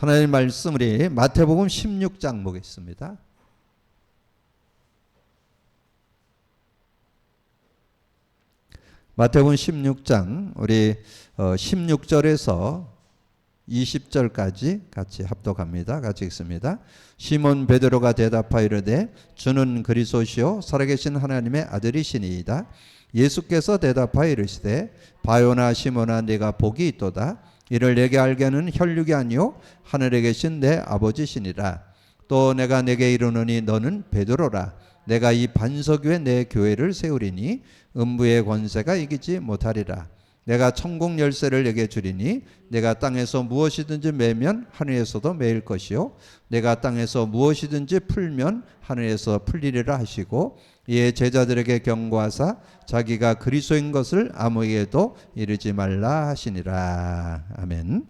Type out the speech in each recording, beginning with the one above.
하나님 말씀 우리 마태복음 16장 보겠습니다. 마태복음 16장 우리 16절에서 20절까지 같이 합독합니다. 같이 읽습니다. 시몬 베드로가 대답하여 이르되 주는 그리스도시요 살아계신 하나님의 아들이시니이다. 예수께서 대답하여 이르시되 바요나 시몬아 네가 복이 있도다. 이를 내게 알게 하는 혈육이 아니요 하늘에 계신 내 아버지시니라. 또 내가 내게 이르노니 너는 베드로라. 내가 이 반석 위에 내 교회를 세우리니 음부의 권세가 이기지 못하리라. 내가 천국 열쇠를 내게 주리니 내가 땅에서 무엇이든지 매면 하늘에서도 매일 것이요 내가 땅에서 무엇이든지 풀면 하늘에서 풀리리라 하시고 이에 제자들에게 경고하사 자기가 그리스도인 것을 아무에게도 이르지 말라 하시니라. 아멘.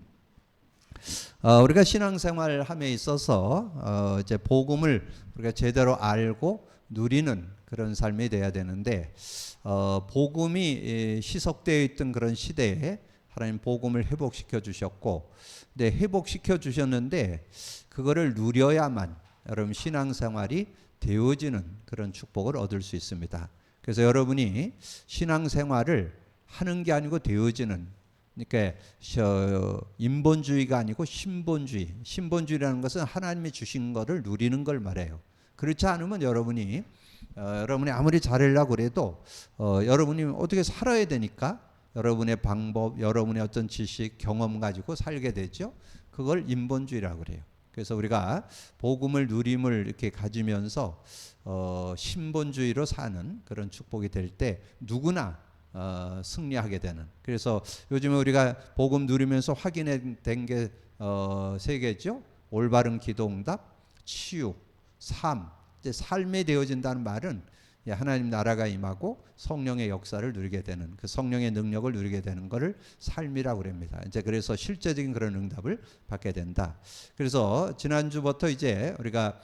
우리가 신앙생활 함에 있어서 이제 복음을 우리가 제대로 알고 누리는 그런 삶이 돼야 되는데 복음이 희석되어 있던 그런 시대에 하나님 복음을 회복시켜 주셨고, 근데 회복시켜 주셨는데 그거를 누려야만 여러분 신앙생활이 되어지는 그런 축복을 얻을 수 있습니다. 그래서 여러분이 신앙생활을 하는 게 아니고 되어지는, 그러니까 인본주의가 아니고 신본주의. 신본주의라는 것은 하나님이 주신 것을 누리는 걸 말해요. 그렇지 않으면 여러분이 아무리 잘하려고 그래도 여러분이 어떻게 살아야 되니까 여러분의 방법, 여러분의 어떤 지식, 경험 가지고 살게 되죠. 그걸 인본주의라고 그래요. 그래서 우리가 복음을 누림을 이렇게 가지면서 신본주의로 사는 그런 축복이 될 때 누구나 승리하게 되는. 그래서 요즘에 우리가 복음 누리면서 확인된 게 세 개죠. 올바른 기도응답, 치유, 삶. 이제 삶이 되어진다는 말은 하나님 나라가 임하고 성령의 역사를 누리게 되는, 그 성령의 능력을 누리게 되는 것을 삶이라고 그럽니다. 이제 그래서 실제적인 그런 응답을 받게 된다. 그래서 지난주부터 이제 우리가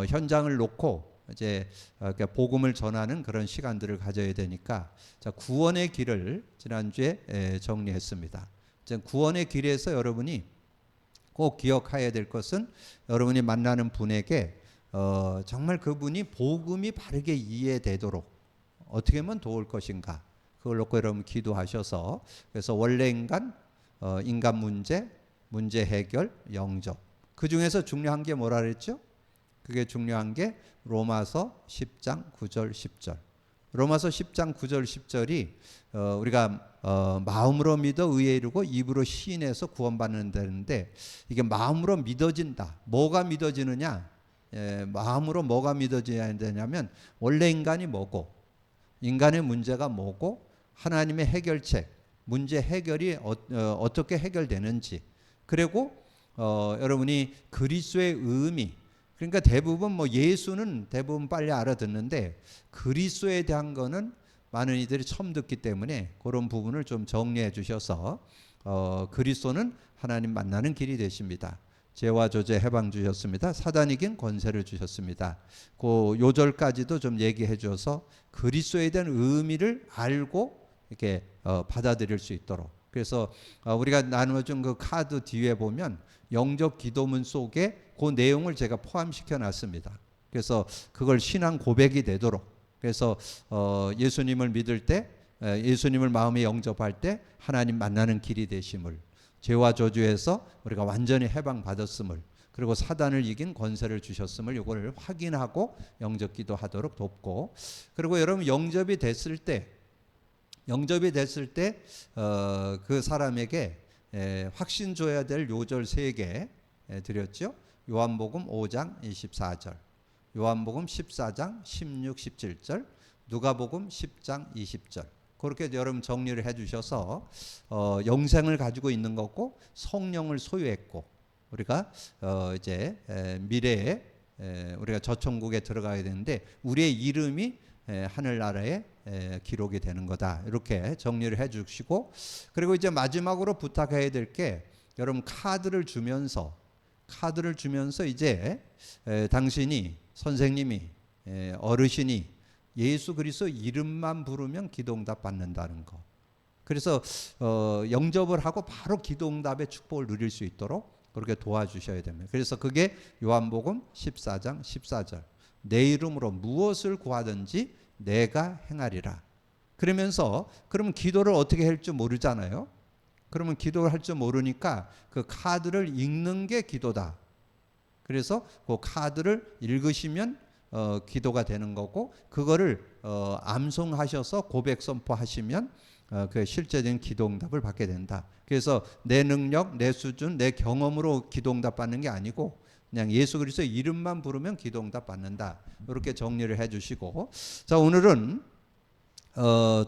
현장을 놓고 이제 복음을 전하는 그런 시간들을 가져야 되니까, 자, 구원의 길을 지난주에 정리했습니다. 이제 구원의 길에서 여러분이 꼭 기억해야 될 것은 여러분이 만나는 분에게 정말 그분이 복음이 바르게 이해되도록 어떻게 하면 도울 것인가, 그걸 놓고 여러분 기도하셔서, 그래서 원래 인간 문제 해결, 영접, 그 중에서 중요한 게 뭐라 그랬죠? 그게 중요한 게 로마서 10장 9절 10절. 로마서 10장 9절 10절이 우리가 마음으로 믿어 의에 이르고 입으로 시인해서 구원받는다는데, 이게 마음으로 믿어진다. 뭐가 믿어지느냐? 마음으로 뭐가 믿어져야 되냐면 원래 인간이 뭐고, 인간의 문제가 뭐고, 하나님의 해결책, 문제 해결이 어떻게 해결되는지, 그리고 여러분이 그리스도의 의미, 그러니까 대부분 예수는 대부분 빨리 알아듣는데 그리스도에 대한 거는 많은 이들이 처음 듣기 때문에 그런 부분을 좀 정리해 주셔서 그리스도는 하나님 만나는 길이 되십니다. 죄와 저주의 해방 주셨습니다. 사단 이긴 권세를 주셨습니다. 그 요절까지도 좀 얘기해 줘서 그리스도에 대한 의미를 알고 이렇게 받아들일 수 있도록. 그래서 우리가 나누어준 그 카드 뒤에 보면 영적 기도문 속에 그 내용을 제가 포함시켜 놨습니다. 그래서 그걸 신앙 고백이 되도록. 그래서 예수님을 믿을 때, 예수님을 마음에 영접할 때 하나님 만나는 길이 되심을, 죄와 저주에서 우리가 완전히 해방받았음을, 그리고 사단을 이긴 권세를 주셨음을, 이걸 확인하고 영접 기도하도록 돕고, 그리고 여러분 영접이 됐을 때 그 사람에게 확신 줘야 될 요절 3개 드렸죠. 요한복음 5장 24절, 요한복음 14장 16, 17절, 누가복음 10장 20절. 그렇게 여러분 정리를 해주셔서 영생을 가지고 있는 거고 성령을 소유했고, 우리가 이제 미래에 우리가 저 천국에 들어가야 되는데 우리의 이름이 하늘나라에 기록이 되는 거다. 이렇게 정리를 해주시고, 그리고 이제 마지막으로 부탁해야 될 게, 여러분 카드를 주면서 이제 당신이, 선생님이, 어르신이 예수 그리스도 이름만 부르면 기도응답 받는다는 거. 그래서 영접을 하고 바로 기도응답의 축복을 누릴 수 있도록 그렇게 도와주셔야 됩니다. 그래서 그게 요한복음 14장 14절. 내 이름으로 무엇을 구하든지 내가 행하리라. 그러면서 그러면 기도를 어떻게 할 줄 모르잖아요. 그러면 기도를 할 줄 모르니까 그 카드를 읽는 게 기도다. 그래서 그 카드를 읽으시면 기도가 되는 거고, 그거를 암송하셔서 고백 선포하시면 그 실제적인 기도응답을 받게 된다. 그래서 내 능력, 내 수준, 내 경험으로 기도응답 받는 게 아니고 그냥 예수 그리스도의 이름만 부르면 기도응답 받는다. 이렇게 정리를 해주시고, 자, 오늘은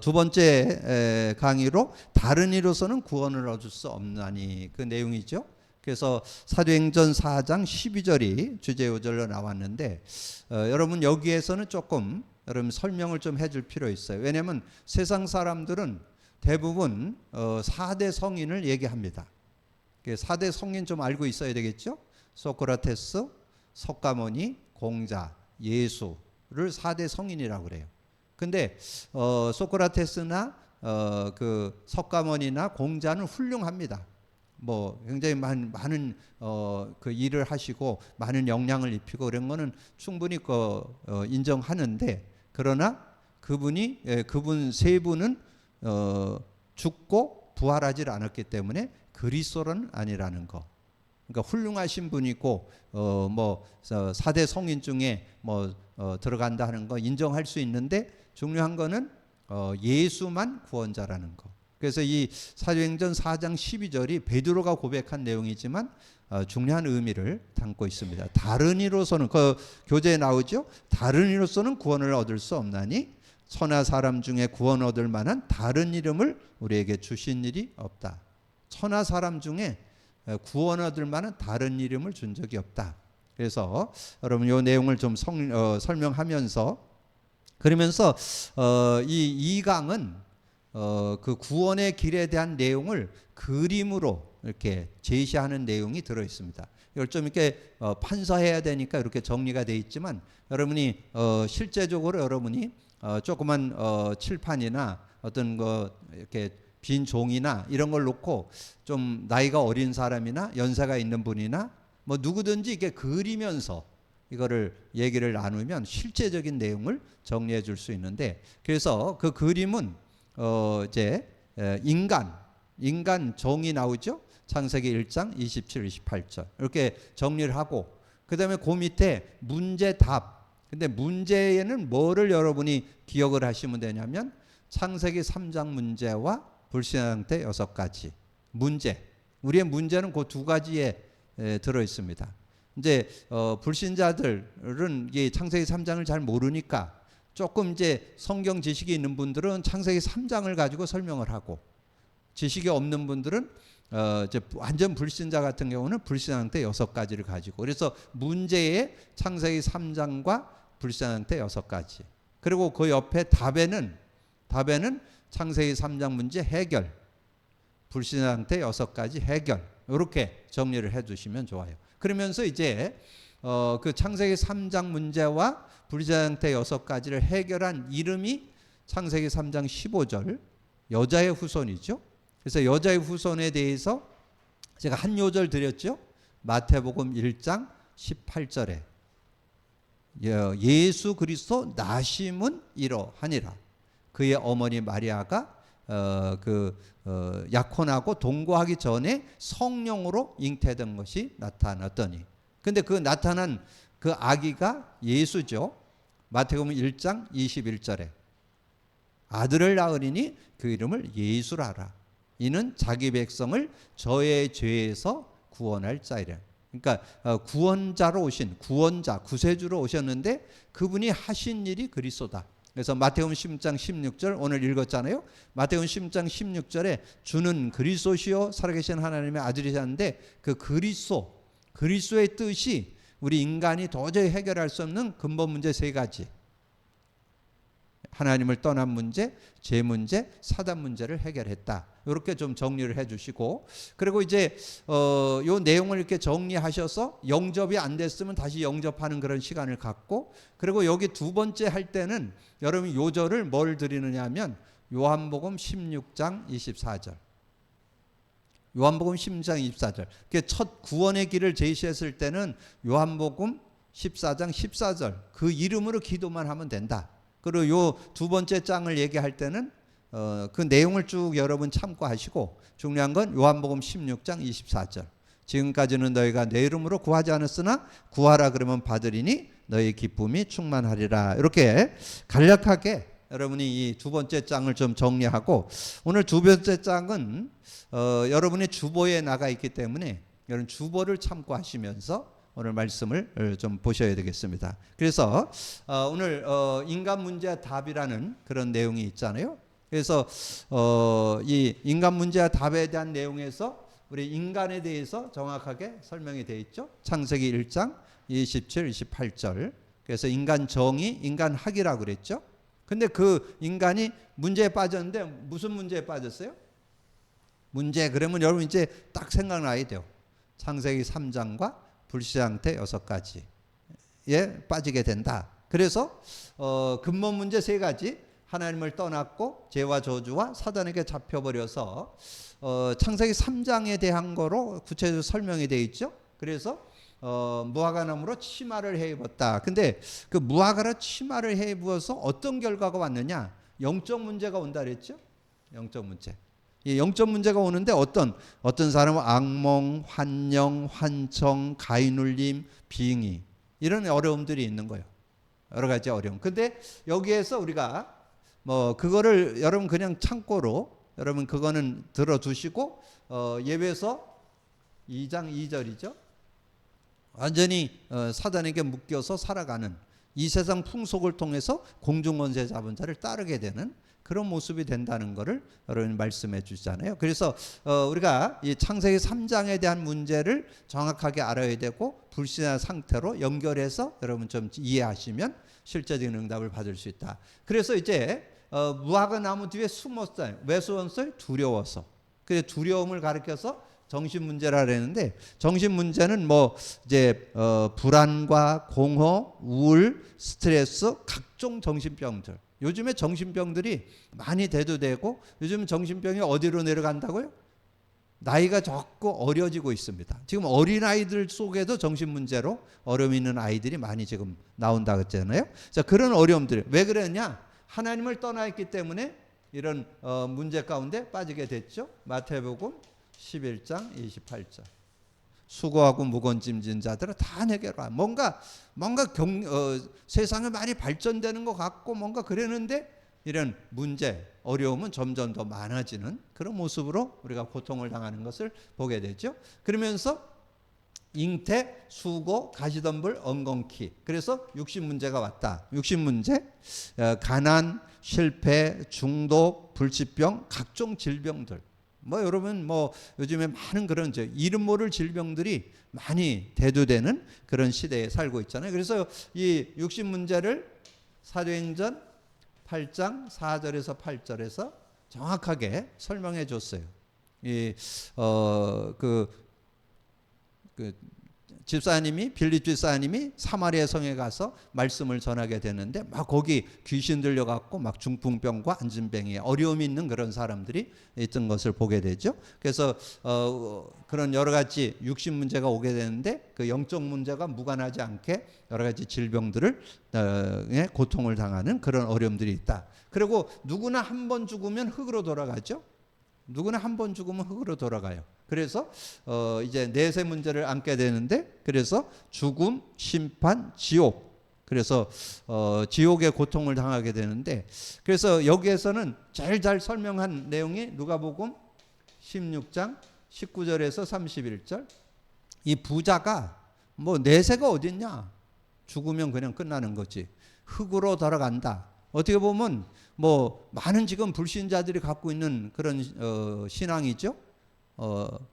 두 번째 강의로 다른 이로서는 구원을 얻을 수 없나니, 그 내용이죠. 그래서 사도행전 4장 12절이 주제 요절로 나왔는데, 여러분 여기에서는 조금 여러분 설명을 좀 해줄 필요 있어요. 왜냐하면 세상 사람들은 대부분 4대 성인을 얘기합니다. 4대 성인 좀 알고 있어야 되겠죠. 소크라테스, 석가모니, 공자, 예수를 4대 성인이라고 그래요. 근데 소크라테스나 그 석가모니나 공자는 훌륭합니다. 뭐 굉장히 많은 그 일을 하시고 많은 영향을 입히고 그런 거는 충분히 인정하는데, 그러나 그분 세 분은 죽고 부활하지 않았기 때문에 그리스도는 아니라는 거. 그러니까 훌륭하신 분이고 뭐 4대 성인 중에 뭐 들어간다 하는 거 인정할 수 있는데, 중요한 거는 예수만 구원자라는 거. 그래서 이 사도행전 4장 12절이 베드로가 고백한 내용이지만 중요한 의미를 담고 있습니다. 다른 이로서는, 그 교재에 나오죠. 다른 이로서는 구원을 얻을 수 없나니 천하 사람 중에 구원 얻을 만한 다른 이름을 우리에게 주신 일이 없다. 천하 사람 중에 구원 얻을 만한 다른 이름을 준 적이 없다. 그래서 여러분 이 내용을 좀 설명하면서, 그러면서 이 강은 그 구원의 길에 대한 내용을 그림으로 이렇게 제시하는 내용이 들어 있습니다. 이걸 좀 이렇게 판서해야 되니까 이렇게 정리가 돼 있지만, 여러분이 실제적으로 여러분이 조그만 칠판이나 어떤 거 이렇게 빈 종이나 이런 걸 놓고 좀 나이가 어린 사람이나 연세가 있는 분이나 뭐 누구든지 이게 그리면서 이거를 얘기를 나누면 실제적인 내용을 정리해 줄 수 있는데, 그래서 그 그림은 이제 인간 종이 나오죠. 창세기 1장 27, 28절 이렇게 정리를 하고, 그 다음에 그 밑에 문제 답. 근데 문제에는 뭐를 여러분이 기억을 하시면 되냐면 창세기 3장 문제와 불신앙 상태 6가지 문제. 우리의 문제는 그 두 가지에 들어 있습니다. 이제 불신자들은 이 창세기 3장을 잘 모르니까 조금 이제 성경 지식이 있는 분들은 창세기 3장을 가지고 설명을 하고, 지식이 없는 분들은 이제 완전 불신자 같은 경우는 불신앙 상태 6가지를 가지고, 그래서 문제에 창세기 3장과 불신앙 상태 6가지, 그리고 그 옆에 답에는 창세기 3장 문제 해결, 불신앙 상태 6가지 해결, 이렇게 정리를 해 두시면 좋아요. 그러면서 이제 그 창세기 3장 문제와 불신앙 상태 6가지를 해결한 이름이 창세기 3장 15절 여자의 후손이죠. 그래서 여자의 후손에 대해서 제가 한 요절 드렸죠. 마태복음 1장 18절에 예수 그리스도 나심은 이러하니라. 그의 어머니 마리아가 약혼하고 동거하기 전에 성령으로 잉태된 것이 나타났더니, 근데 그 나타난 그 아기가 예수죠. 마태복음 1장 21절에 아들을 낳으리니 그 이름을 예수라라. 이는 자기 백성을 저의 죄에서 구원할 자이라. 그러니까 구원자로 오신, 구원자, 구세주로 오셨는데 그분이 하신 일이 그리스도다. 그래서 마태복음 10장 16절 오늘 읽었잖아요. 마태복음 10장 16절에 주는 그리스도시요 살아계신 하나님의 아들이셨는데, 그 그리스도의 뜻이 우리 인간이 도저히 해결할 수 없는 근본 문제 3가지. 하나님을 떠난 문제, 죄 문제, 사단 문제를 해결했다. 이렇게 좀 정리를 해 주시고, 그리고 이제 요 내용을 이렇게 정리하셔서 영접이 안 됐으면 다시 영접하는 그런 시간을 갖고, 그리고 여기 두 번째 할 때는 여러분 요절을 뭘 드리느냐 하면 요한복음 16장 24절. 요한복음 16장 24절. 첫 구원의 길을 제시했을 때는 요한복음 14장 14절 그 이름으로 기도만 하면 된다. 그리고 요 두 번째 장을 얘기할 때는 그 내용을 쭉 여러분 참고하시고, 중요한 건 요한복음 16장 24절. 지금까지는 너희가 내 이름으로 구하지 않았으나 구하라 그러면 받으리니 너희 기쁨이 충만하리라. 이렇게 간략하게 여러분이 이 두 번째 장을 좀 정리하고, 오늘 두 번째 장은 여러분의 주보에 나가 있기 때문에 여러분 주보를 참고하시면서 오늘 말씀을 좀 보셔야 되겠습니다. 그래서 오늘 인간 문제의 답이라는 그런 내용이 있잖아요. 그래서 이 인간 문제의 답에 대한 내용에서 우리 인간에 대해서 정확하게 설명이 되어 있죠. 창세기 1장 27, 28절. 그래서 인간 정의, 인간 학이라고 그랬죠. 근데 그 인간이 문제에 빠졌는데 무슨 문제에 빠졌어요? 문제, 그러면 여러분 이제 딱 생각나야 돼요. 창세기 3장과 불시상태 6가지에 빠지게 된다. 그래서 근본 문제 3가지, 하나님을 떠났고 죄와 저주와 사단에게 잡혀버려서 창세기 3장에 대한 거로 구체적으로 설명이 되어 있죠. 그래서 무화과나무로 치마를 해 입었다. 근데 그 무화과로 치마를 해 입어서 어떤 결과가 왔느냐? 영적 문제가 온다 그랬죠. 영적 문제. 이 영적 문제가 오는데 어떤 사람은 악몽, 환영, 환청, 가위눌림, 빙의, 이런 어려움들이 있는 거예요. 여러 가지 어려움. 근데 여기에서 우리가 그거를 여러분 그냥 참고로 여러분 그거는 들어두시고, 예배서 2장 2절이죠. 완전히 사단에게 묶여서 살아가는, 이 세상 풍속을 통해서 공중권세 잡은 자를 따르게 되는 그런 모습이 된다는 것을 여러분이 말씀해 주잖아요. 그래서 우리가 이 창세기 3장에 대한 문제를 정확하게 알아야 되고, 불신한 상태로 연결해서 여러분 좀 이해하시면 실제적인 응답을 받을 수 있다. 그래서 이제 무화과 나무 뒤에 숨었어요. 왜 숨었어요? 두려워서. 그 두려움을 가리켜서 정신 문제라 그랬는데, 정신 문제는 이제 불안과 공허, 우울, 스트레스, 각종 정신병들. 요즘에 정신병들이 많이 대두되고, 요즘 정신병이 어디로 내려간다고요? 나이가 적고 어려지고 있습니다. 지금 어린아이들 속에도 정신 문제로 어려움 있는 아이들이 많이 지금 나온다 그랬잖아요. 자, 그런 어려움들 왜 그러냐? 하나님을 떠나있기 때문에 이런 문제 가운데 빠지게 됐죠. 마태복음 11장 28절. 수고하고 무거운 짐진 자들은 다 내게로 와. 뭔가 세상이 많이 발전되는 것 같고 뭔가 그랬는데, 이런 문제, 어려움은 점점 더 많아지는 그런 모습으로 우리가 고통을 당하는 것을 보게 되죠. 그러면서 잉태, 수고, 가시덤불, 엉겅퀴. 그래서 육신 문제가 왔다. 육신 문제, 가난, 실패, 중독, 불치병, 각종 질병들. 여러분 요즘에 많은 그런 이름 모를 질병들이 많이 대두되는 그런 시대에 살고 있잖아요. 그래서 이 육신 문제를 사도행전 8장 4절에서 8절에서 정확하게 설명해 줬어요. 집사님이, 빌립 집사님이 사마리아 성에 가서 말씀을 전하게 되는데, 막 거기 귀신 들려갖고 막 중풍병과 안진병에 어려움이 있는 그런 사람들이 있던 것을 보게 되죠. 그래서 그런 여러 가지 육신 문제가 오게 되는데, 그 영적 문제가 무관하지 않게 여러 가지 질병들을 고통을 당하는 그런 어려움들이 있다. 그리고 누구나 한 번 죽으면 흙으로 돌아가죠. 누구나 한 번 죽으면 흙으로 돌아가요. 그래서 이제 내세 문제를 안게 되는데, 그래서 죽음, 심판, 지옥. 그래서 지옥의 고통을 당하게 되는데, 그래서 여기에서는 제일 잘 설명한 내용이 누가복음 16장 19절에서 31절. 이 부자가 내세가 어딨냐? 죽으면 그냥 끝나는 거지. 흙으로 돌아간다. 어떻게 보면 많은 지금 불신자들이 갖고 있는 그런 신앙이죠.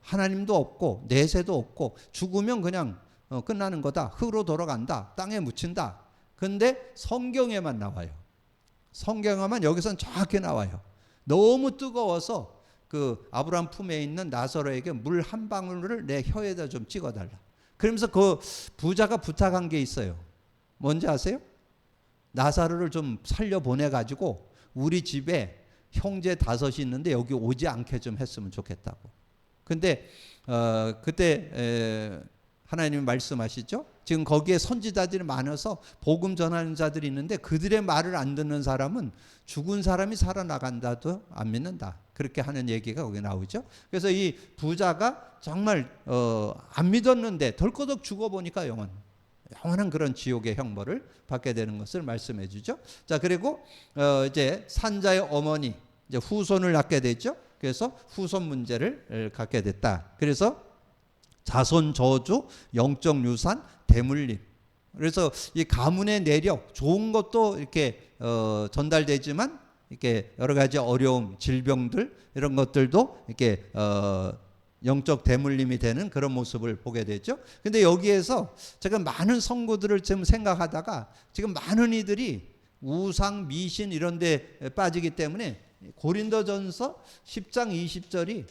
하나님도 없고 내세도 없고 죽으면 그냥 끝나는 거다. 흙으로 돌아간다. 땅에 묻힌다. 근데 성경에만 나와요. 성경에만 여기서는 정확히 나와요. 너무 뜨거워서 그 아브라함 품에 있는 나사로에게 물 한 방울을 내 혀에다 좀 찍어달라. 그러면서 그 부자가 부탁한 게 있어요. 뭔지 아세요? 나사로를 좀 살려보내가지고 우리 집에 형제 5이 있는데 여기 오지 않게 좀 했으면 좋겠다고. 근데 그때 하나님이 말씀하시죠. 지금 거기에 선지자들이 많아서 복음 전하는 자들이 있는데 그들의 말을 안 듣는 사람은 죽은 사람이 살아나간다도 안 믿는다. 그렇게 하는 얘기가 거기 나오죠. 그래서 이 부자가 정말 안 믿었는데 덜커덕 죽어보니까 영원한 그런 지옥의 형벌을 받게 되는 것을 말씀해 주죠. 자, 그리고 이제 산자의 어머니 이제 후손을 낳게 되죠. 그래서 후손 문제를 갖게 됐다. 그래서 자손 저주, 영적 유산, 대물림. 그래서 이 가문의 내력, 좋은 것도 이렇게 전달되지만 이렇게 여러 가지 어려움, 질병들 이런 것들도 이렇게 영적 대물림이 되는 그런 모습을 보게 되죠. 근데 여기에서 제가 많은 성도들을 지금 생각하다가 지금 많은 이들이 우상, 미신 이런 데 빠지기 때문에 고린도전서 10장 20절이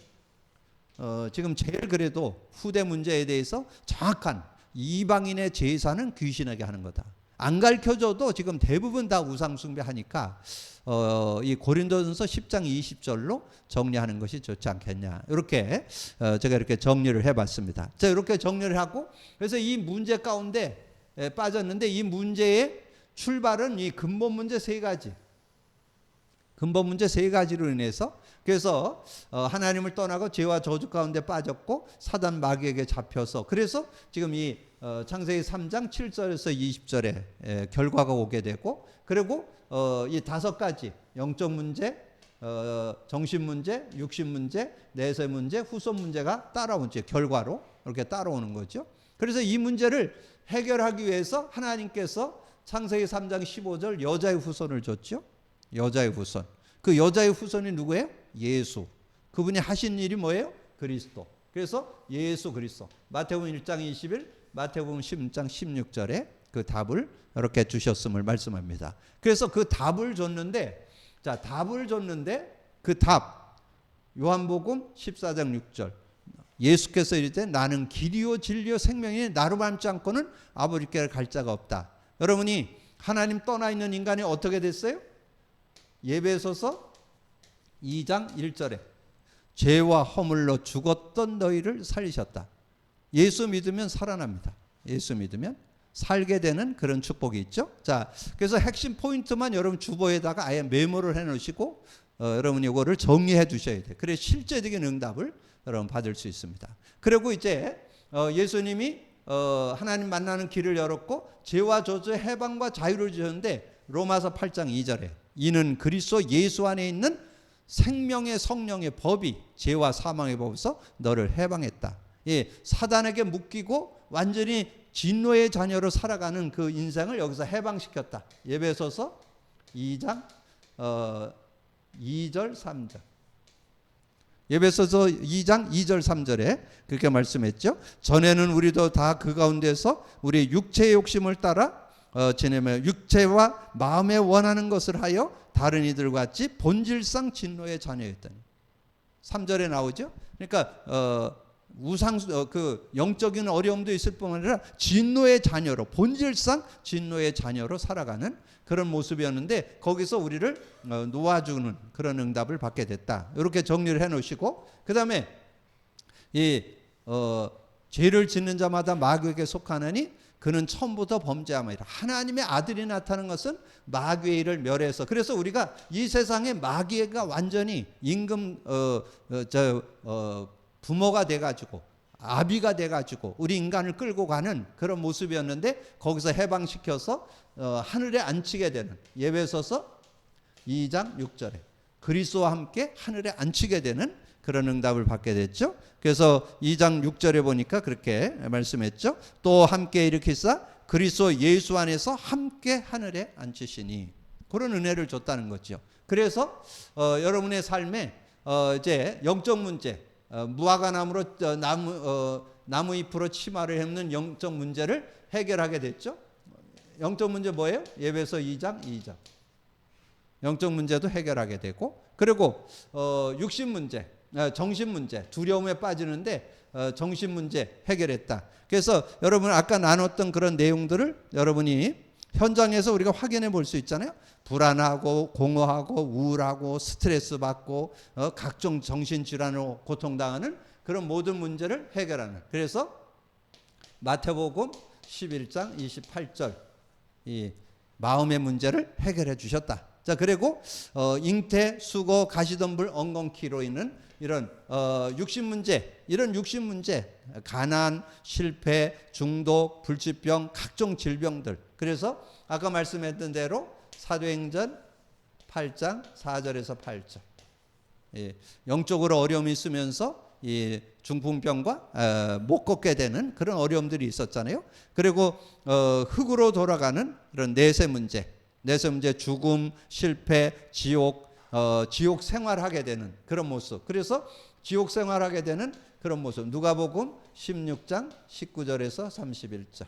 지금 제일 그래도 후대 문제에 대해서 정확한 이방인의 제사는 귀신에게 하는 거다. 안 가르쳐줘도 지금 대부분 다 우상 숭배하니까 이 고린도전서 10장 20절로 정리하는 것이 좋지 않겠냐. 이렇게 제가 이렇게 정리를 해봤습니다. 자, 이렇게 정리를 하고 그래서 이 문제 가운데 빠졌는데 이 문제의 출발은 이 근본 문제 세 가지. 근본 문제 세 가지로 인해서 그래서 하나님을 떠나고 죄와 저주 가운데 빠졌고 사단 마귀에게 잡혀서 그래서 지금 이 창세기 3장 7절에서 20절에 결과가 오게 되고 그리고 이 다섯 가지 영적 문제, 정신 문제, 육신 문제, 내세 문제, 후손 문제가 따라온 결과로 이렇게 따라오는 거죠. 그래서 이 문제를 해결하기 위해서 하나님께서 창세기 3장 15절 여자의 후손을 줬죠. 여자의 후손. 그 여자의 후손이 누구예요? 예수. 그분이 하신 일이 뭐예요? 그리스도. 그래서 예수 그리스도. 마태복음 1장 20일, 마태복음 10장 16절에 그 답을 이렇게 주셨음을 말씀합니다. 그래서 그 답을 줬는데, 자, 답을 줬는데 그 답, 요한복음 14장 6절. 예수께서 이르되 나는 길이요 진리요 생명이니 나로 닮지 않고는 아버지께 갈 자가 없다. 여러분이 하나님 떠나 있는 인간이 어떻게 됐어요? 에베소서 2장 1절에 죄와 허물로 죽었던 너희를 살리셨다. 예수 믿으면 살아납니다. 예수 믿으면 살게 되는 그런 축복이 있죠. 자, 그래서 핵심 포인트만 여러분 주보에다가 아예 메모를 해놓으시고 여러분이 이거를 정리해 두셔야 돼요. 그래 실제적인 응답을 여러분 받을 수 있습니다. 그리고 이제 예수님이 하나님 만나는 길을 열었고 죄와 저주의 해방과 자유를 주셨는데 로마서 8장 2절에 이는 그리스도 예수 안에 있는 생명의 성령의 법이 죄와 사망의 법에서 너를 해방했다. 예, 사단에게 묶이고 완전히 진노의 자녀로 살아가는 그 인생을 여기서 해방시켰다. 에베소서 2장 2절 3절. 에베소서 2장 2절 3절에 그렇게 말씀했죠. 전에는 우리도 다 그 가운데서 우리 육체의 욕심을 따라 지내며 육체와 마음에 원하는 것을 하여 다른 이들 같이 본질상 진노의 자녀였다니. 3절에 나오죠. 그러니까 그 영적인 어려움도 있을 뿐만 아니라 진노의 자녀로 본질상 진노의 자녀로 살아가는 그런 모습이었는데 거기서 우리를 놓아주는 그런 응답을 받게 됐다. 이렇게 정리를 해놓으시고 그 다음에 이 죄를 짓는 자마다 마귀에게 속하느니 그는 처음부터 범죄함이라. 하나님의 아들이 나타난 것은 마귀의 일을 멸해서 그래서 우리가 이 세상에 마귀가 완전히 임금 부모가 돼가지고 아비가 돼가지고 우리 인간을 끌고 가는 그런 모습이었는데 거기서 해방시켜서 하늘에 앉히게 되는 에베소서 2장 6절에 그리스도와 함께 하늘에 앉히게 되는 그런 응답을 받게 됐죠. 그래서 2장 6절에 보니까 그렇게 말씀했죠. 또 함께 일으키사 그리스도 예수 안에서 함께 하늘에 앉히시니 그런 은혜를 줬다는 거죠. 그래서 여러분의 삶에 이제 영적 문제 무화과나무로 나무 잎으로 치마를 햄는 영적 문제를 해결하게 됐죠. 영적 문제 뭐예요? 에베소 2장 2절. 영적 문제도 해결하게 되고 그리고 육신 문제, 정신 문제, 두려움에 빠지는데 정신 문제 해결했다. 그래서 여러분 아까 나눴던 그런 내용들을 여러분이 현장에서 우리가 확인해 볼 수 있잖아요. 불안하고 공허하고 우울하고 스트레스 받고 각종 정신질환으로 고통당하는 그런 모든 문제를 해결하는. 그래서 마태복음 11장 28절 이 마음의 문제를 해결해 주셨다. 자, 그리고 잉태, 수고, 가시덤불, 엉겅퀴로 있는 이런 육신 문제, 이런 육신 문제, 가난, 실패, 중독, 불치병, 각종 질병들. 그래서 아까 말씀했던 대로 사도행전 8장 4절에서 8절. 예, 영적으로 어려움이 있으면서 이 중풍병과 못 걷게 되는 그런 어려움들이 있었잖아요. 그리고 흙으로 돌아가는 이런 내세 문제, 죽음, 실패, 지옥, 지옥 생활하게 되는 그런 모습. 그래서 지옥 생활하게 되는 그런 모습. 누가복음 16장 19절에서 31절.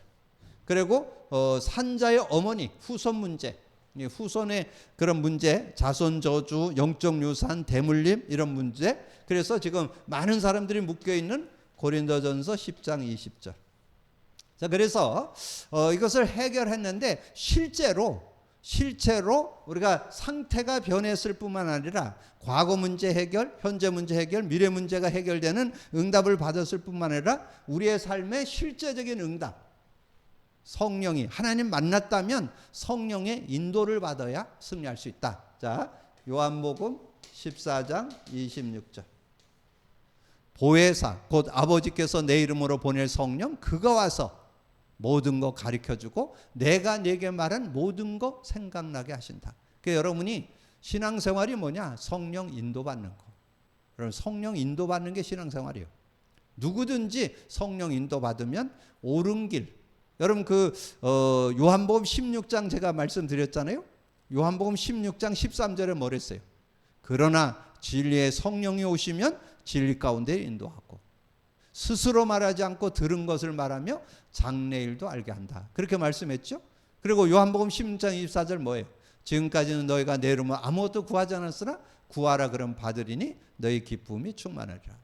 그리고 산자의 어머니 후손 문제, 후손의 그런 문제, 자손 저주, 영적 유산, 대물림 이런 문제. 그래서 지금 많은 사람들이 묶여 있는 고린도전서 10장 20절. 자, 그래서 이것을 해결했는데 실제로 우리가 상태가 변했을 뿐만 아니라 과거 문제 해결, 현재 문제 해결, 미래 문제가 해결되는 응답을 받았을 뿐만 아니라 우리의 삶의 실제적인 응답, 성령이 하나님 만났다면 성령의 인도를 받아야 승리할 수 있다. 자, 요한복음 14장 26절. 보혜사 곧 아버지께서 내 이름으로 보낼 성령 그가 와서 모든 거 가르쳐주고 내가 네게 말한 모든 거 생각나게 하신다. 그러니까 여러분이 신앙생활이 뭐냐? 성령 인도받는 거. 여러분 성령 인도받는 게 신앙생활이에요. 누구든지 성령 인도받으면 옳은 길. 여러분 요한복음 16장 제가 말씀드렸잖아요. 요한복음 16장 13절에 뭐랬어요? 그러나 진리의 성령이 오시면 진리 가운데 인도하고 스스로 말하지 않고 들은 것을 말하며 장래일도 알게 한다. 그렇게 말씀했죠. 그리고 요한복음 16장 24절 뭐예요? 지금까지는 너희가 내 이름으로 아무것도 구하지 않았으나 구하라 그럼 받으리니 너희 기쁨이 충만하리라.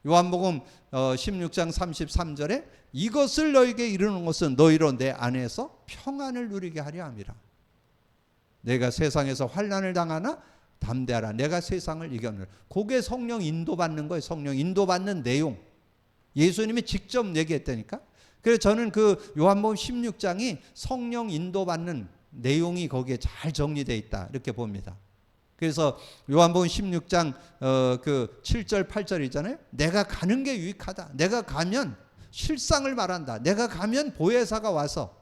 요한복음 16장 33절에 이것을 너희에게 이르는 것은 너희로 내 안에서 평안을 누리게 하려 함이라. 내가 세상에서 환난을 당하나 담대하라. 내가 세상을 이겨내라. 그게 성령 인도받는 거예요. 성령 인도받는 내용. 예수님이 직접 얘기했다니까. 그래서 저는 요한복음 16장이 성령 인도받는 내용이 거기에 잘 정리되어 있다 이렇게 봅니다. 그래서 요한복음 16장 7절 8절이잖아요. 내가 가는 게 유익하다. 내가 가면 실상을 말한다. 내가 가면 보혜사가 와서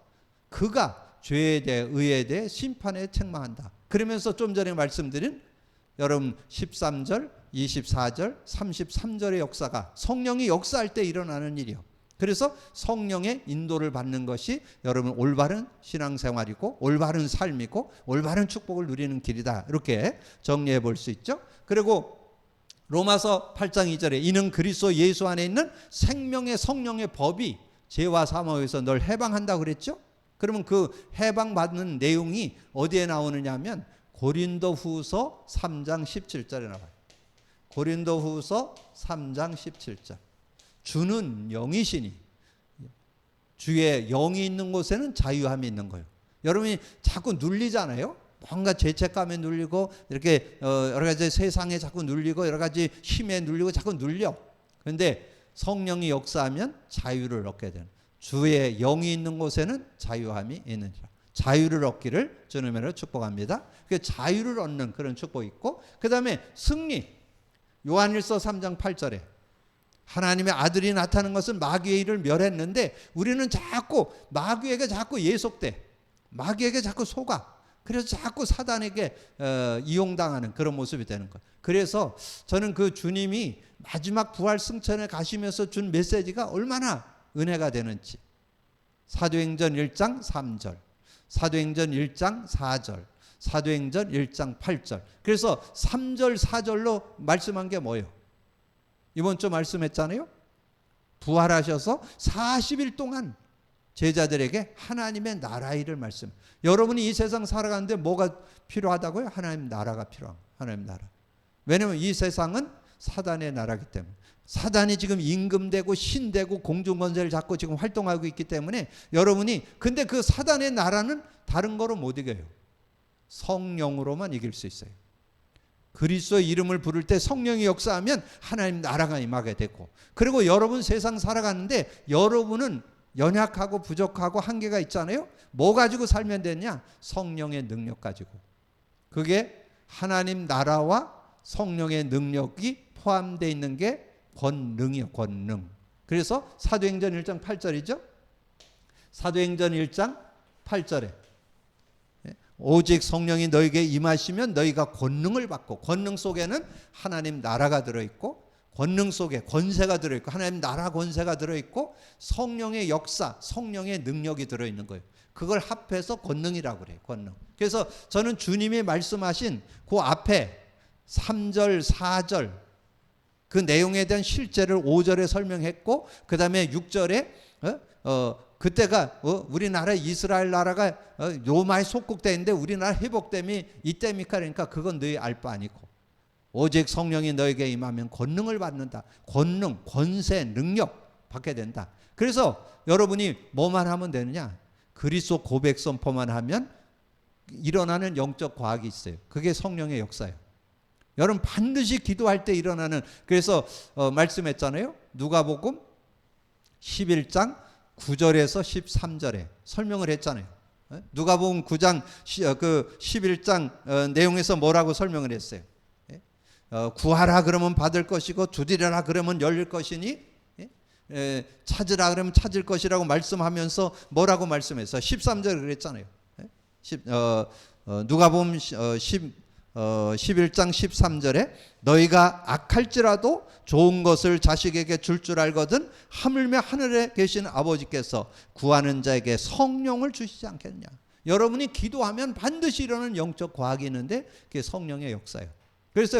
그가 죄에 대해 의에 대해 심판에 책망한다. 그러면서 좀 전에 말씀드린 여러분 13절 24절 33절의 역사가 성령이 역사할 때 일어나는 일이요. 그래서 성령의 인도를 받는 것이 여러분 올바른 신앙생활이고 올바른 삶이고 올바른 축복을 누리는 길이다. 이렇게 정리해 볼 수 있죠. 그리고 로마서 8장 2절에 이는 그리스도 예수 안에 있는 생명의 성령의 법이 죄와 사망에서 널 해방한다고 그랬죠. 그러면 그 해방받는 내용이 어디에 나오느냐 하면 고린도후서 3장 17절에 나와요. 고린도후서 3장 17절. 주는 영이시니 주의 영이 있는 곳에는 자유함이 있는 거예요. 여러분이 자꾸 눌리잖아요. 뭔가 죄책감에 눌리고 이렇게 여러 가지 세상에 자꾸 눌리고 여러 가지 힘에 눌리고 자꾸 눌려. 그런데 성령이 역사하면 자유를 얻게 되는. 주의 영이 있는 곳에는 자유함이 있느니라. 자유를 얻기를 주님으로 축복합니다. 그 자유를 얻는 그런 축복이 있고, 그 다음에 승리. 요한일서 3장 8절에 하나님의 아들이 나타나는 것은 마귀의 일을 멸했는데 우리는 자꾸 마귀에게 자꾸 예속돼. 마귀에게 자꾸 속아. 그래서 자꾸 사단에게 이용당하는 그런 모습이 되는 거예요. 그래서 저는 그 주님이 마지막 부활 승천에 가시면서 준 메시지가 얼마나 은혜가 되는지. 사도행전 1장 3절, 사도행전 1장 4절, 사도행전 1장 8절. 그래서 3절 4절로 말씀한 게 뭐예요? 이번 주 말씀했잖아요. 부활하셔서 40일 동안 제자들에게 하나님의 나라 일을 말씀. 여러분이 이 세상 살아가는데 뭐가 필요하다고요? 하나님 나라가 필요한 거예요. 하나님 나라. 왜냐하면 이 세상은 사단의 나라이기 때문에. 사단이 지금 임금되고 신되고 공중권세를 잡고 지금 활동하고 있기 때문에 여러분이, 근데 그 사단의 나라는 다른 거로 못 이겨요. 성령으로만 이길 수 있어요. 그리스도의 이름을 부를 때 성령이 역사하면 하나님 나라가 임하게 되고, 그리고 여러분 세상 살아가는데 여러분은 연약하고 부족하고 한계가 있잖아요. 뭐 가지고 살면 되냐? 성령의 능력 가지고. 그게 하나님 나라와 성령의 능력이 포함되어 있는 게 권능이요, 권능. 그래서 사도행전 1장 8절이죠. 사도행전 1장 8절에 오직 성령이 너에게 임하시면 너희가 권능을 받고, 권능 속에는 하나님 나라가 들어있고, 권능 속에 권세가 들어있고, 하나님 나라 권세가 들어있고, 성령의 역사, 성령의 능력이 들어있는 거예요. 그걸 합해서 권능이라고 그래요. 권능. 그래서 저는 주님이 말씀하신 그 앞에 3절 4절 그 내용에 대한 실제를 5절에 설명했고, 그 다음에 6절에 그때가 우리나라 이스라엘 나라가 로마에 속국되는데 우리나라 회복됨이 이때입니까? 그러니까 그건 너희 알 바 아니고, 오직 성령이 너에게 임하면 권능을 받는다. 권능, 권세, 능력 받게 된다. 그래서 여러분이 뭐만 하면 되느냐? 그리스도 고백 선포만 하면 일어나는 영적 과학이 있어요. 그게 성령의 역사예요. 여러분 반드시 기도할 때 일어나는, 그래서 말씀했잖아요. 누가복음 11장 9절에서 13절에 설명을 했잖아요. 누가복음 9장 그 11장 내용에서 뭐라고 설명을 했어요? 구하라 그러면 받을 것이고, 두드리라 그러면 열릴 것이니, 찾으라 그러면 찾을 것이라고 말씀하면서 뭐라고 말씀했어요? 13절 그랬잖아요. 누가복음 11장 13절에 너희가 악할지라도 좋은 것을 자식에게 줄 알거든 하물며 하늘에 계신 아버지께서 구하는 자에게 성령을 주시지 않겠냐. 여러분이 기도하면 반드시 일어나는 영적 과학이 있는데 그게 성령의 역사예요. 그래서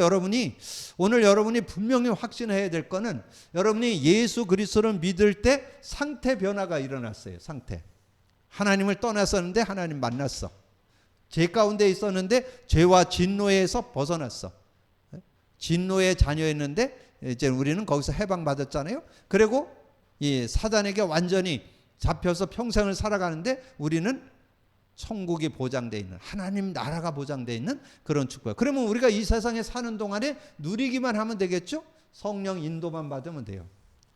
오늘 여러분이 분명히 확신해야 될 거는, 여러분이 예수 그리스도를 믿을 때 상태 변화가 일어났어요. 상태. 하나님을 떠났었는데 하나님 만났어. 죄 가운데 있었는데 죄와 진노에서 벗어났어. 진노의 자녀였는데 이제 우리는 거기서 해방받았잖아요. 그리고 이 사단에게 완전히 잡혀서 평생을 살아가는데 우리는 천국이 보장되어 있는, 하나님 나라가 보장되어 있는 그런 축복이에요. 그러면 우리가 이 세상에 사는 동안에 누리기만 하면 되겠죠? 성령 인도만 받으면 돼요.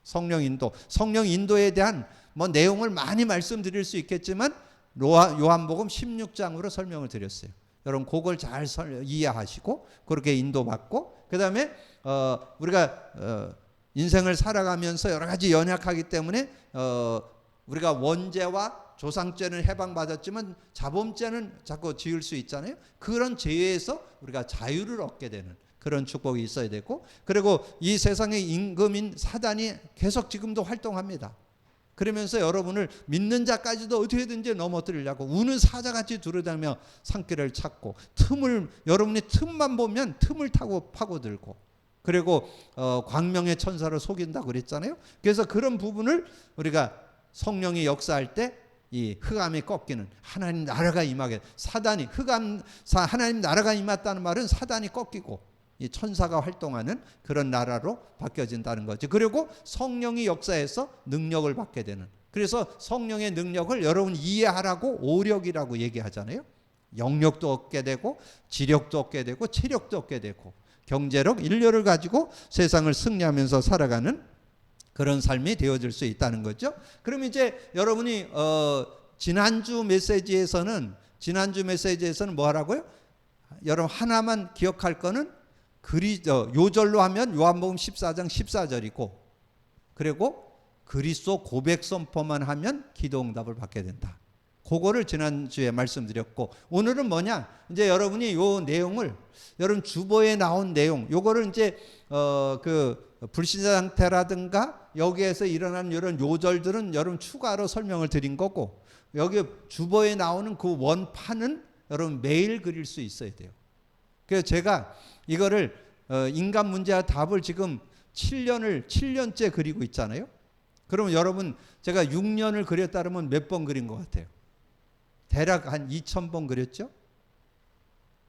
성령 인도. 성령 인도에 대한 내용을 많이 말씀드릴 수 있겠지만 요한복음 16장으로 설명을 드렸어요. 여러분 그걸 잘 이해하시고 그렇게 인도받고, 그 다음에 우리가 인생을 살아가면서 여러 가지 연약하기 때문에 우리가 원죄와 조상죄는 해방받았지만 자범죄는 자꾸 지을 수 있잖아요. 그런 죄에서 우리가 자유를 얻게 되는 그런 축복이 있어야 되고, 그리고 이 세상의 임금인 사단이 계속 지금도 활동합니다. 그러면서 여러분을 믿는 자까지도 어떻게든지 넘어뜨리려고 우는 사자같이 두루다니며 산길을 찾고, 여러분이 틈만 보면 틈을 타고 파고들고, 그리고 광명의 천사를 속인다고 그랬잖아요. 그래서 그런 부분을 우리가 성령이 역사할 때 이 흑암이 꺾이는, 하나님 나라가 임하게, 사단이 하나님 나라가 임했다는 말은 사단이 꺾이고 이 천사가 활동하는 그런 나라로 바뀌어진다는 거죠. 그리고 성령이 역사해서 능력을 받게 되는, 그래서 성령의 능력을 여러분 이해하라고 오력이라고 얘기하잖아요. 영력도 얻게 되고 지력도 얻게 되고 체력도 얻게 되고 경제력, 인류를 가지고 세상을 승리하면서 살아가는 그런 삶이 되어질 수 있다는 거죠. 그럼 이제 여러분이 지난주 메시지에서는 뭐 하라고요? 여러분 하나만 기억할 거는 요절로 하면 요한복음 14장 14절이고, 그리고 그리스도 고백 선포만 하면 기도 응답을 받게 된다. 그거를 지난주에 말씀드렸고, 오늘은 뭐냐? 이제 여러분이 요 내용을, 여러분 주보에 나온 내용, 요거를 이제 그 불신자 상태라든가 여기에서 일어난 이런 요절들은 여러분 추가로 설명을 드린 거고, 여기 주보에 나오는 그 원판은 여러분 매일 그릴 수 있어야 돼요. 그래서 제가 이거를 인간 문제와 답을 지금 7년째 그리고 있잖아요. 그러면 여러분 제가 6년을 그렸다 그러면 몇 번 그린 것 같아요? 대략 한 2,000번 그렸죠?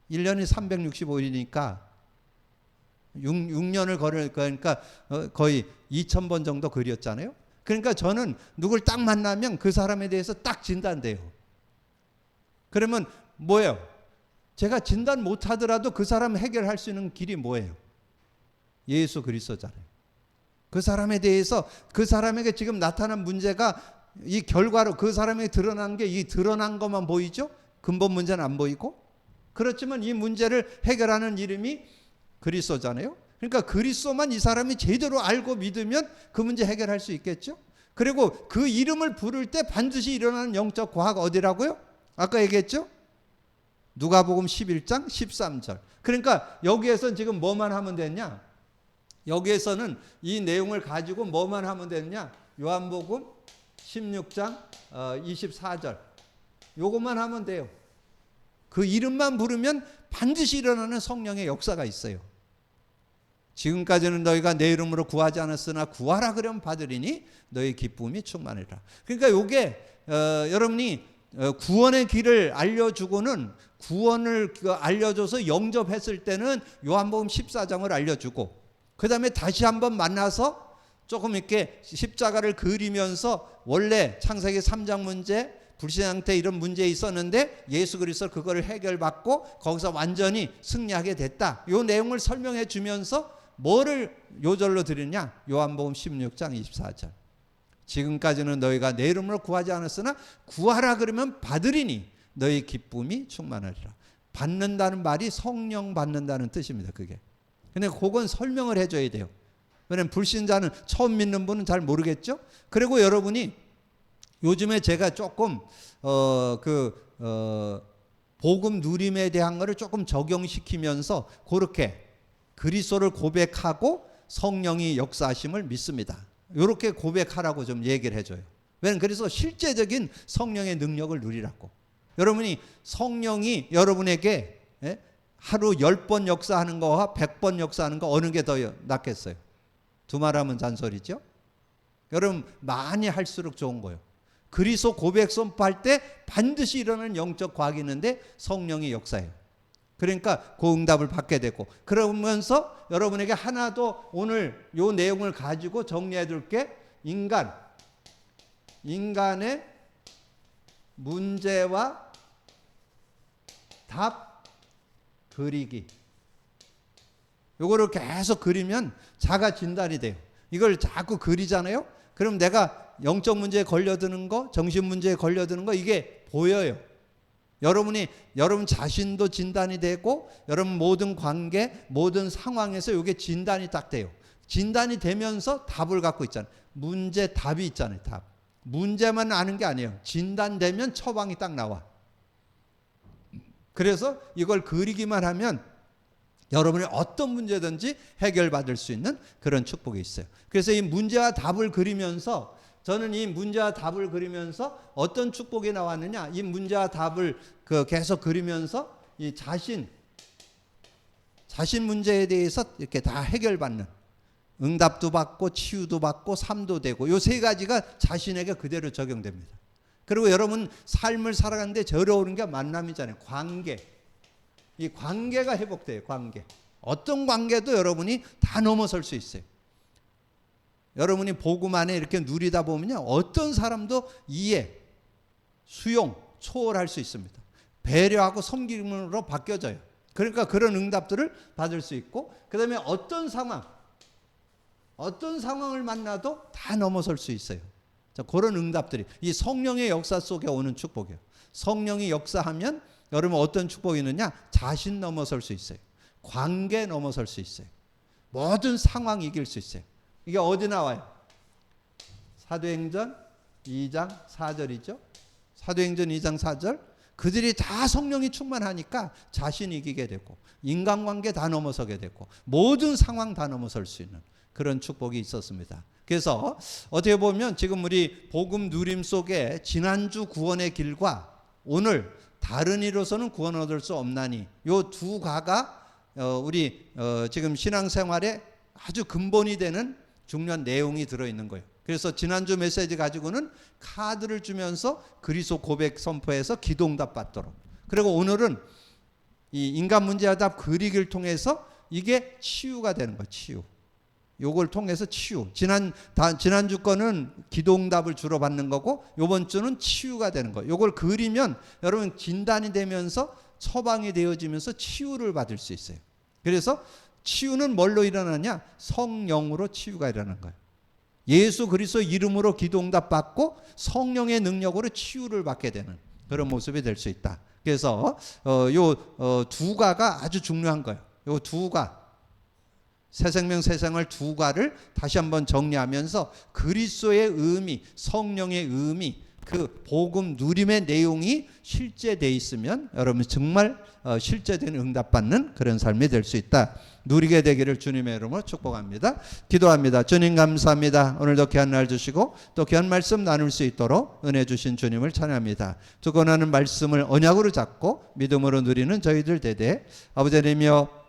1년이 365일이니까 6년을 그러니까 거의 2,000번 정도 그렸잖아요. 그러니까 저는 누굴 딱 만나면 그 사람에 대해서 딱 진단돼요. 그러면 뭐예요? 제가 진단 못하더라도 그 사람 해결할 수 있는 길이 뭐예요? 예수 그리스도잖아요. 그 사람에 대해서 그 사람에게 지금 나타난 문제가 이 결과로 그 사람에게 드러난 게 이 드러난 것만 보이죠? 근본 문제는 안 보이고. 그렇지만 이 문제를 해결하는 이름이 그리스도잖아요. 그러니까 그리스도만 이 사람이 제대로 알고 믿으면 그 문제 해결할 수 있겠죠. 그리고 그 이름을 부를 때 반드시 일어나는 영적 과학 어디라고요? 아까 얘기했죠? 누가복음 11장 13절. 그러니까 여기에서는 지금 뭐만 하면 되냐? 여기에서는 이 내용을 가지고 뭐만 하면 되느냐? 요한복음 16장 24절. 요것만 하면 돼요. 그 이름만 부르면 반드시 일어나는 성령의 역사가 있어요. 지금까지는 너희가 내 이름으로 구하지 않았으나 구하라 그러면 받으리니 너희 기쁨이 충만하리라. 그러니까 요게 여러분이 구원의 길을 알려주고는 구원을 알려줘서 영접했을 때는 요한복음 14장을 알려주고 그 다음에 다시 한번 만나서 조금 이렇게 십자가를 그리면서 원래 창세기 3장 문제 불신앙 때 이런 문제 있었는데 예수 그리스도 그거를 해결받고 거기서 완전히 승리하게 됐다. 요 내용을 설명해 주면서 뭐를 요절로 드리냐? 요한복음 16장 24절. 지금까지는 너희가 내 이름으로 구하지 않았으나 구하라 그러면 받으리니 너희 기쁨이 충만하리라. 받는다는 말이 성령 받는다는 뜻입니다. 그게. 근데 그건 설명을 해줘야 돼요. 왜냐하면 불신자는 처음 믿는 분은 잘 모르겠죠. 그리고 여러분이 요즘에 제가 조금 복음 누림에 대한 거를 조금 적용시키면서 그렇게 그리스도를 고백하고 성령이 역사하심을 믿습니다. 이렇게 고백하라고 좀 얘기를 해줘요. 왜냐하면 그래서 실제적인 성령의 능력을 누리라고. 여러분이 성령이 여러분에게 하루 10번 역사하는 거와 100번 역사하는 거 어느 게 더 낫겠어요? 두말하면 잔소리죠. 여러분 많이 할수록 좋은 거예요. 그리스도 고백 선포할 때 반드시 일어나는 영적 과학이 있는데 성령이 역사해요. 그러니까 그 응답을 받게 되고 그러면서 여러분에게 하나 더 오늘 요 내용을 가지고 정리해 둘게. 인간의 문제와 답 그리기. 요거를 계속 그리면 자가 진단이 돼요. 이걸 자꾸 그리잖아요. 그럼 내가 영적 문제에 걸려드는 거, 정신 문제에 걸려드는 거 이게 보여요. 여러분 자신도 진단이 되고 여러분 모든 관계, 모든 상황에서 이게 진단이 딱 돼요. 진단이 되면서 답을 갖고 있잖아요. 문제 답이 있잖아요. 답. 문제만 아는 게 아니에요. 진단되면 처방이 딱 나와. 그래서 이걸 그리기만 하면 여러분의 어떤 문제든지 해결받을 수 있는 그런 축복이 있어요. 그래서 이 문제와 답을 그리면서 저는 이 문제와 답을 그리면서 어떤 축복이 나왔느냐? 이 문제와 답을 계속 그리면서 이 자신 문제에 대해서 이렇게 다 해결받는 응답도 받고 치유도 받고 삶도 되고 요 세 가지가 자신에게 그대로 적용됩니다. 그리고 여러분 삶을 살아가는데 제일 어려운 게 만남이잖아요. 관계. 이 관계가 회복돼요. 관계. 어떤 관계도 여러분이 다 넘어설 수 있어요. 여러분이 복음 안에 이렇게 누리다 보면요. 어떤 사람도 이해, 수용, 초월할 수 있습니다. 배려하고 섬김으로 바뀌어져요. 그러니까 그런 응답들을 받을 수 있고 그 다음에 어떤 상황을 만나도 다 넘어설 수 있어요. 자, 그런 응답들이 이 성령의 역사 속에 오는 축복이에요. 성령이 역사하면 여러분 어떤 축복이 있느냐? 자신 넘어설 수 있어요. 관계 넘어설 수 있어요. 모든 상황 이길 수 있어요. 이게 어디 나와요? 사도행전 2장 4절이죠. 사도행전 2장 4절. 그들이 다 성령이 충만하니까 자신 이기게 되고 인간관계 다 넘어서게 되고 모든 상황 다 넘어설 수 있는 그런 축복이 있었습니다. 그래서 어떻게 보면 지금 우리 복음 누림 속에 지난주 구원의 길과 오늘 다른 이로서는 구원 얻을 수 없나니 요 두 가가 우리 지금 신앙생활에 아주 근본이 되는 중요한 내용이 들어있는 거예요. 그래서 지난주 메시지 가지고는 카드를 주면서 그리스도 고백 선포해서 기도응답 받도록. 그리고 오늘은 이 인간 문제와 답 그리기를 통해서 이게 치유가 되는 거예요. 치유. 요걸 통해서 치유. 지난주 거는 기도응답을 주로 받는 거고 요번 주는 치유가 되는 거예요. 요걸 그리면 여러분 진단이 되면서 처방이 되어지면서 치유를 받을 수 있어요. 그래서 치유는 뭘로 일어나냐? 성령으로 치유가 일어나는 거예요. 예수 그리스도 이름으로 기도응답 받고 성령의 능력으로 치유를 받게 되는 그런 모습이 될 수 있다. 그래서 요 두가가 아주 중요한 거예요. 요 두가, 새생명 새생활 두가를 다시 한번 정리하면서 그리스도의 의미, 성령의 의미, 그 복음 누림의 내용이 실제돼 있으면 여러분 정말 실제된 응답받는 그런 삶이 될 수 있다. 누리게 되기를 주님의 이름으로 축복합니다. 기도합니다. 주님 감사합니다. 오늘도 귀한 날 주시고 또 귀한 말씀 나눌 수 있도록 은혜 주신 주님을 찬양합니다. 주권하는 말씀을 언약으로 잡고 믿음으로 누리는 저희들 되되 아버지 하나님이여,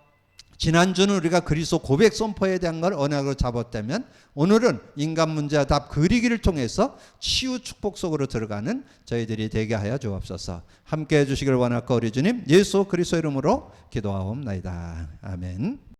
지난주는 우리가 그리스도 고백 선포에 대한 걸 언약으로 잡았다면 오늘은 인간 문제와 답 그리기를 통해서 치유 축복 속으로 들어가는 저희들이 되게 하여 주옵소서. 함께해 주시길 원하고 우리 주님 예수 그리스도 이름으로 기도하옵나이다. 아멘.